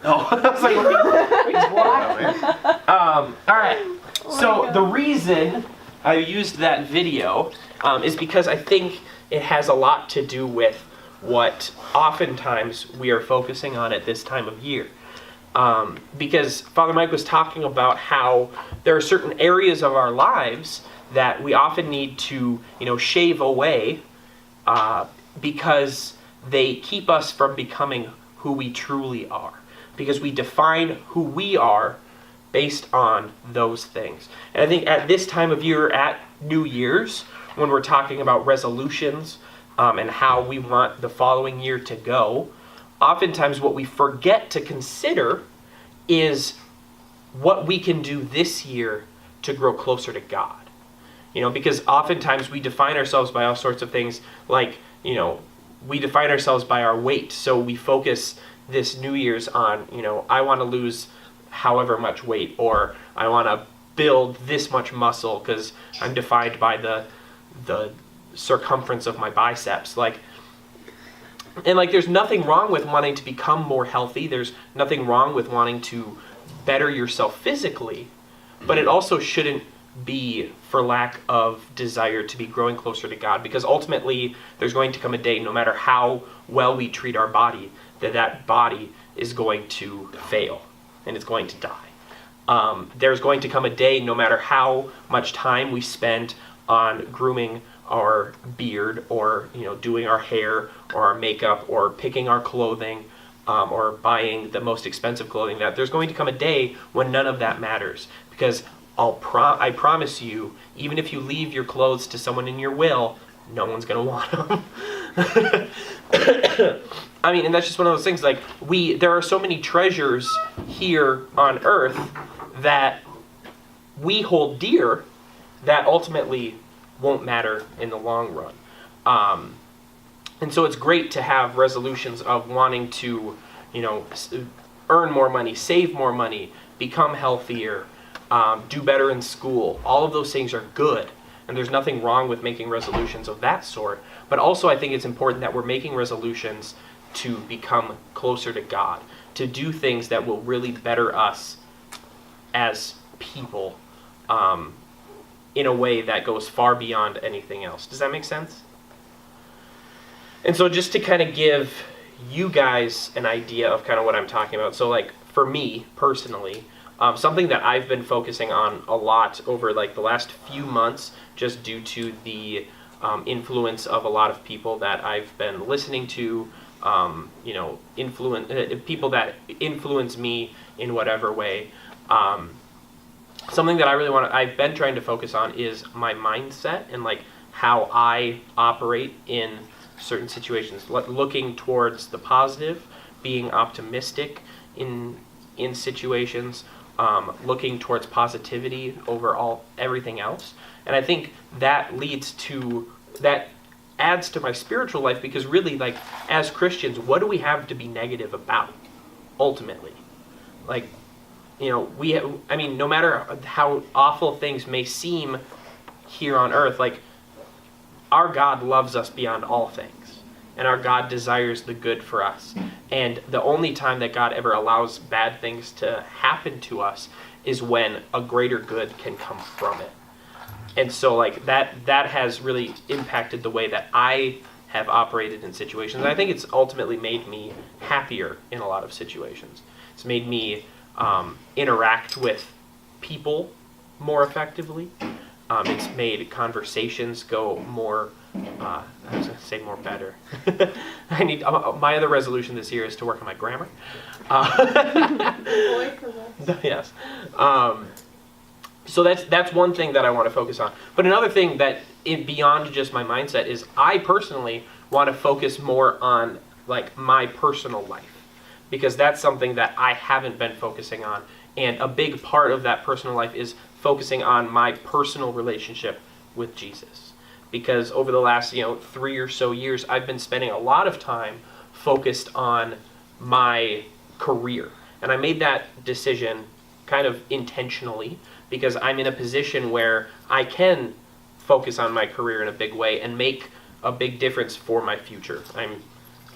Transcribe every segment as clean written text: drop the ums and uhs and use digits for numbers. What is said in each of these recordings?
Oh, I was like, what? All right. So the reason I used that video is because I think it has a lot to do with what oftentimes we are focusing on at this time of year. Because Father Mike was talking about how there are certain areas of our lives that we often need to, shave away because they keep us from becoming who we truly are. Because we define who we are based on those things. And I think at this time of year, at New Year's, when we're talking about resolutions and how we want the following year to go, oftentimes what we forget to consider is what we can do this year to grow closer to God. Because oftentimes we define ourselves by all sorts of things like, we define ourselves by our weight. So we focus this New Year's on, I want to lose however much weight, or I want to build this much muscle because I'm defined by the circumference of my biceps. There's nothing wrong with wanting to become more healthy. There's nothing wrong with wanting to better yourself physically, but it also shouldn't be for lack of desire to be growing closer to God, because ultimately there's going to come a day, no matter how well we treat our body, that body is going to fail and it's going to die. There's going to come a day, no matter how much time we spend on grooming our beard or doing our hair or our makeup or picking our clothing or buying the most expensive clothing, that there's going to come a day when none of that matters, because I promise you, even if you leave your clothes to someone in your will, no one's going to want them. And that's just one of those things. There are so many treasures here on earth that we hold dear that ultimately won't matter in the long run. And so it's great to have resolutions of wanting to, earn more money, save more money, become healthier, do better in school. All of those things are good, and there's nothing wrong with making resolutions of that sort. But also I think it's important that we're making resolutions to become closer to God, to do things that will really better us as people in a way that goes far beyond anything else. Does that make sense? And so just to kind of give you guys an idea of kind of what I'm talking about. So for me personally, something that I've been focusing on a lot over the last few months, just due to the influence of a lot of people that I've been listening to, people that influence me in whatever way. Something that I've been trying to focus on is my mindset and how I operate in certain situations, looking towards the positive, being optimistic in situations, looking towards positivity over everything else. And I think that adds to my spiritual life, because really, as Christians, what do we have to be negative about, ultimately? No matter how awful things may seem here on earth, our God loves us beyond all things, and our God desires the good for us. And the only time that God ever allows bad things to happen to us is when a greater good can come from it. And so that has really impacted the way that I have operated in situations. And I think it's ultimately made me happier in a lot of situations. It's made me interact with people more effectively. It's made conversations go more, I was going to say more better. My other resolution this year is to work on my grammar. Yes. So that's one thing that I want to focus on. But another thing that, beyond just my mindset, is I personally want to focus more on my personal life, because that's something that I haven't been focusing on. And a big part of that personal life is focusing on my personal relationship with Jesus. Because over the last 3 or so years, I've been spending a lot of time focused on my career. And I made that decision kind of intentionally, because I'm in a position where I can focus on my career in a big way and make a big difference for my future. I'm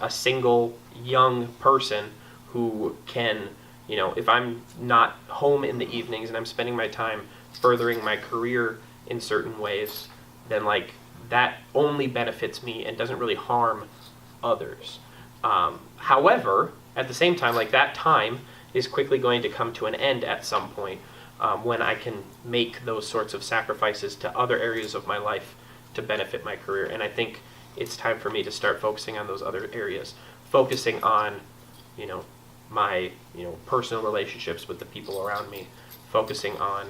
a single young person who can, if I'm not home in the evenings and I'm spending my time furthering my career in certain ways, then like that only benefits me and doesn't really harm others. However, at the same time, like that time is quickly going to come to an end at some point, when I can make those sorts of sacrifices to other areas of my life to benefit my career. And I think it's time for me to start focusing on those other areas, focusing on, my, personal relationships with the people around me, focusing on,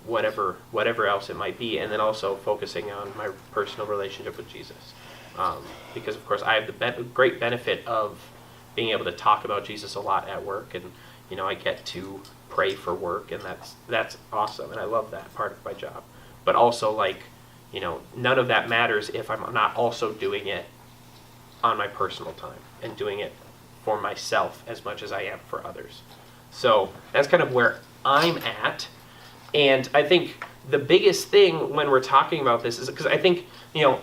whatever else it might be, and then also focusing on my personal relationship with Jesus. Because of course I have the great benefit of being able to talk about Jesus a lot at work, and I get to pray for work, and that's awesome, and I love that part of my job. But also, like, none of that matters if I'm not also doing it on my personal time and doing it for myself as much as I am for others. So that's kind of where I'm at. And I think the biggest thing when we're talking about this is because I think,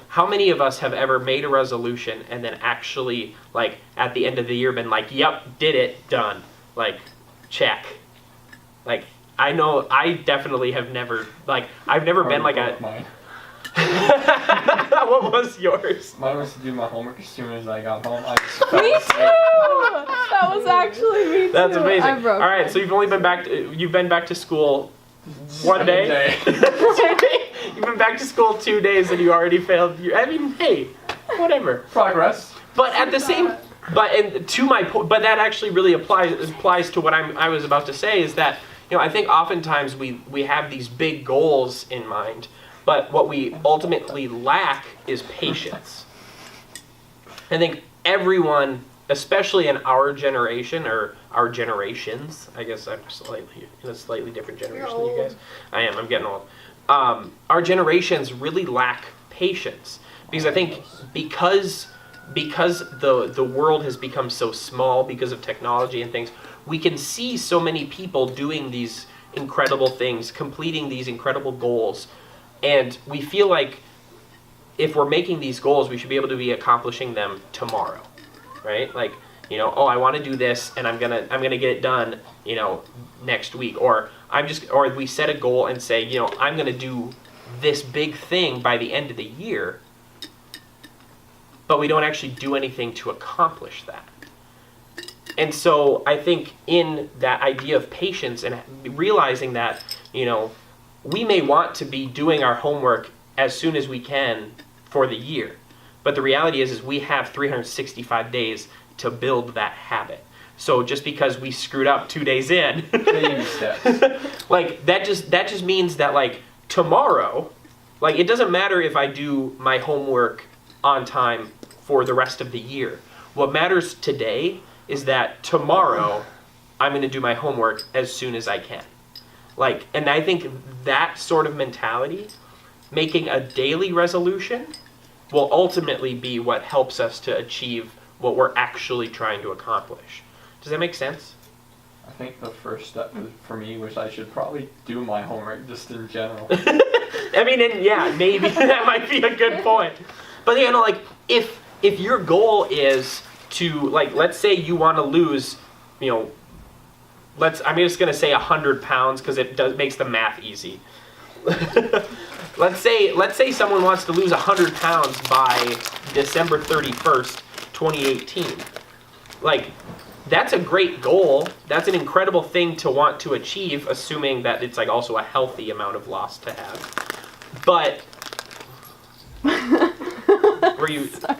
how many of us have ever made a resolution and then actually, like, at the end of the year been like, yep, did it, done. Like, check. Like, I know I definitely have never, like, I've never been like a... Mine. What was yours? Mine was to do my homework as soon as I got home. Me too! That was actually me too. That's amazing. I broke All right, mine. so you've been back to school one day? 2 days? You've been back to school 2 days and you already failed. I mean, hey, whatever. Progress. But at the same, but that actually really applies to what I was about to say, is that, I think oftentimes we have these big goals in mind, but what we ultimately lack is patience. I think everyone, especially in our generation, or our generations, I guess I'm in a slightly different generation than you guys. I'm getting old. Our generations really lack patience, because I think because the world has become so small because of technology and things, we can see so many people doing these incredible things, completing these incredible goals, and we feel like if we're making these goals, we should be able to be accomplishing them tomorrow, right? Like, I want to do this, and I'm gonna get it done, next week, or we set a goal and say, I'm gonna do this big thing by the end of the year, but we don't actually do anything to accomplish that. And so I think in that idea of patience and realizing that, we may want to be doing our homework as soon as we can for the year, but the reality is we have 365 days to build that habit. So just because we screwed up 2 days in, Baby steps. like that just means that, like, tomorrow, like, it doesn't matter if I do my homework on time for the rest of the year. What matters today is that tomorrow I'm going to do my homework as soon as I can. Like, and I think that sort of mentality, making a daily resolution, will ultimately be what helps us to achieve what we're actually trying to accomplish. Does that make sense? I think the first step for me was I should probably do my homework just in general. I mean, and yeah, maybe that might be a good point. But like, if your goal is to, like, let's say you want to lose, I'm just gonna say 100 pounds because it makes the math easy. Let's say someone wants to lose 100 pounds by December 31st, 2018. Like, that's a great goal. That's an incredible thing to want to achieve, assuming that it's, like, also a healthy amount of loss to have. But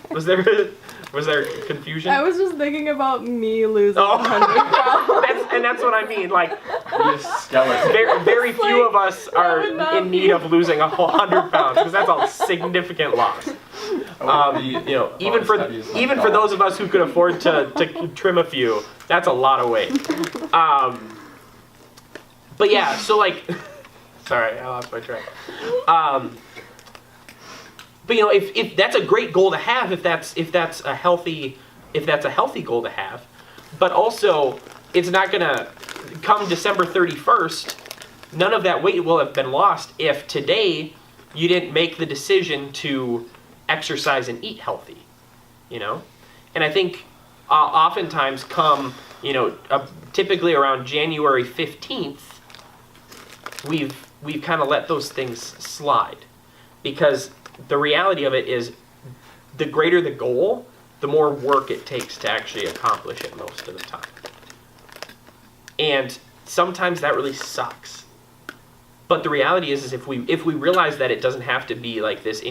was there confusion? I was just thinking about me losing 100 pounds. that's what I mean. Like, Be a skeleton. very few of us are in need of losing 100 pounds, because that's a significant loss. Even for those of us who could afford to trim a few, that's a lot of weight. But yeah, so, like, sorry, I lost my track. But if that's a great goal to have, if that's a healthy goal to have, but also it's not gonna come December 31st. None of that weight will have been lost if today you didn't make the decision to exercise and eat healthy. And I think oftentimes come typically around January 15th, we've kind of let those things slide, because the reality of it is, the greater the goal, the more work it takes to actually accomplish it most of the time. And sometimes that really sucks. But the reality is if we realize that it doesn't have to be like this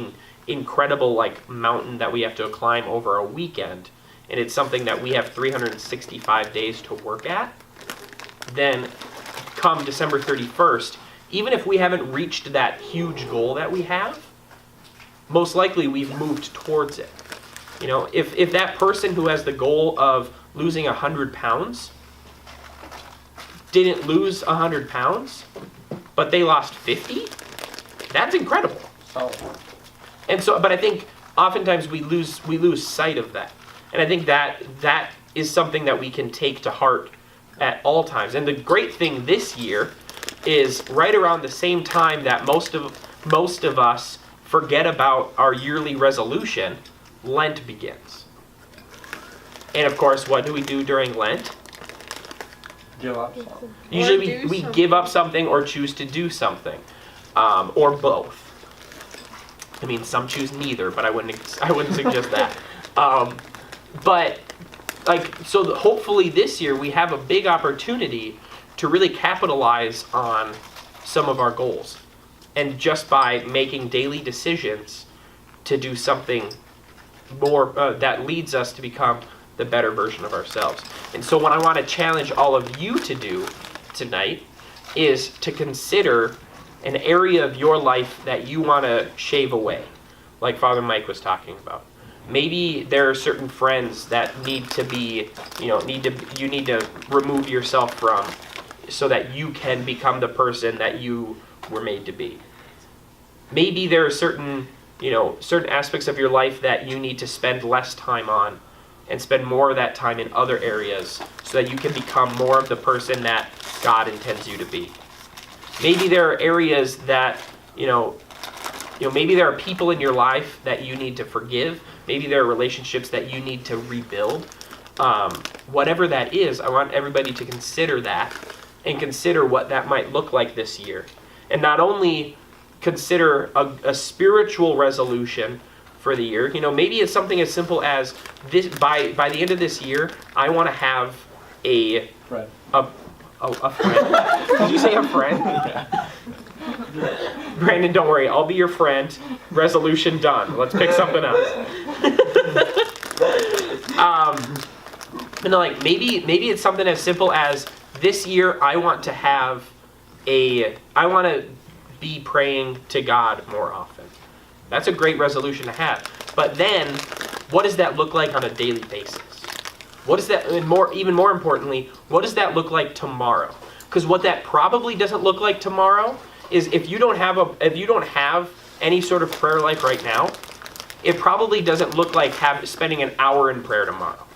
incredible like mountain that we have to climb over a weekend, and it's something that we have 365 days to work at, then come December 31st, even if we haven't reached that huge goal that we have, most likely we've moved towards it. If that person who has the goal of losing 100 pounds didn't lose 100 pounds, but they lost 50, that's incredible. But I think oftentimes we lose sight of that. And I think that is something that we can take to heart at all times. And the great thing this year is right around the same time that most of us forget about our yearly resolution, Lent begins. And of course, what do we do during Lent? Give up something. Usually we give up something or choose to do something, or both. I mean, some choose neither, but I wouldn't suggest that. So hopefully this year we have a big opportunity to really capitalize on some of our goals, and just by making daily decisions to do something more that leads us to become the better version of ourselves. And so what I want to challenge all of you to do tonight is to consider an area of your life that you want to shave away, like Father Mike was talking about. Maybe there are certain friends that need to be, you need to remove yourself from, so that you can become the person that you were made to be. Maybe there are certain aspects of your life that you need to spend less time on and spend more of that time in other areas, so that you can become more of the person that God intends you to be. Maybe there are areas that, maybe there are people in your life that you need to forgive. Maybe there are relationships that you need to rebuild. Whatever that is, I want everybody to consider that, and consider what that might look like this year. And not only consider a spiritual resolution for the year. Maybe it's something as simple as this: by the end of this year, I want to have a Friend. A friend. Did you say a friend? Yeah. Brandon, don't worry. I'll be your friend. Resolution done. Let's pick something else. Maybe it's something as simple as this year I want to be praying to God more often. That's a great resolution to have. But then, what does that look like on a daily basis? What does that, and even more importantly, what does that look like tomorrow? Because what that probably doesn't look like tomorrow is if you don't have any sort of prayer life right now, it probably doesn't look like spending an hour in prayer tomorrow.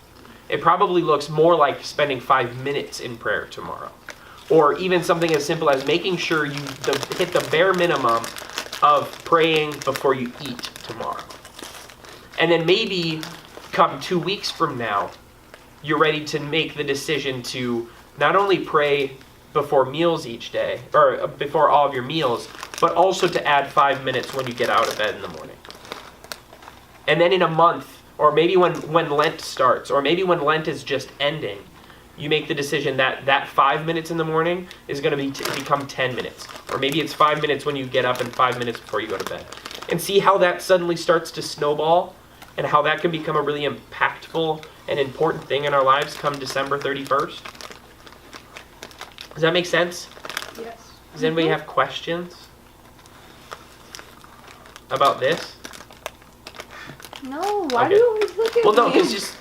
It probably looks more like spending 5 minutes in prayer tomorrow. Or even something as simple as making sure you hit the bare minimum of praying before you eat tomorrow. And then maybe come 2 weeks from now, you're ready to make the decision to not only pray before meals each day, or before all of your meals, but also to add 5 minutes when you get out of bed in the morning. And then in a month, or maybe when Lent starts, or maybe when Lent is just ending, you make the decision that 5 minutes in the morning is going to become 10 minutes. Or maybe it's 5 minutes when you get up and 5 minutes before you go to bed. And see how that suddenly starts to snowball, and how that can become a really impactful and important thing in our lives come December 31st. Does that make sense? Yes. Does anybody have questions about this? No, why Okay. do you always look at Well, no, me? it's just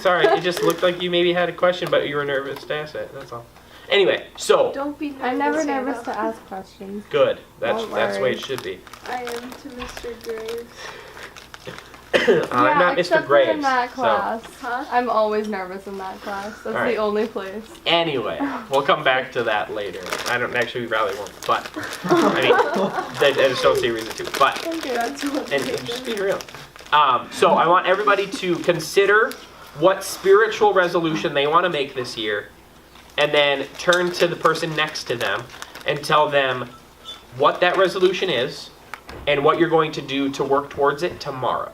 sorry. It just looked like you maybe had a question, but you were nervous to ask it. That's all. Anyway, so Don't be nervous. I'm never nervous Hannah. to ask questions. good. That's Don't the way worry. it should be. I am to Mr. Graves. I'm not Mr. except for Graves. in that So class. Huh? I'm always nervous in that class. That's All right. the only place. anyway, we'll come back to that later. I don't actually we probably won't, but I mean, I just don't see a reason to. But That's what and just be real. So I want everybody to consider what spiritual resolution they want to make this year, and then turn to the person next to them and tell them what that resolution is and what you're going to do to work towards it tomorrow.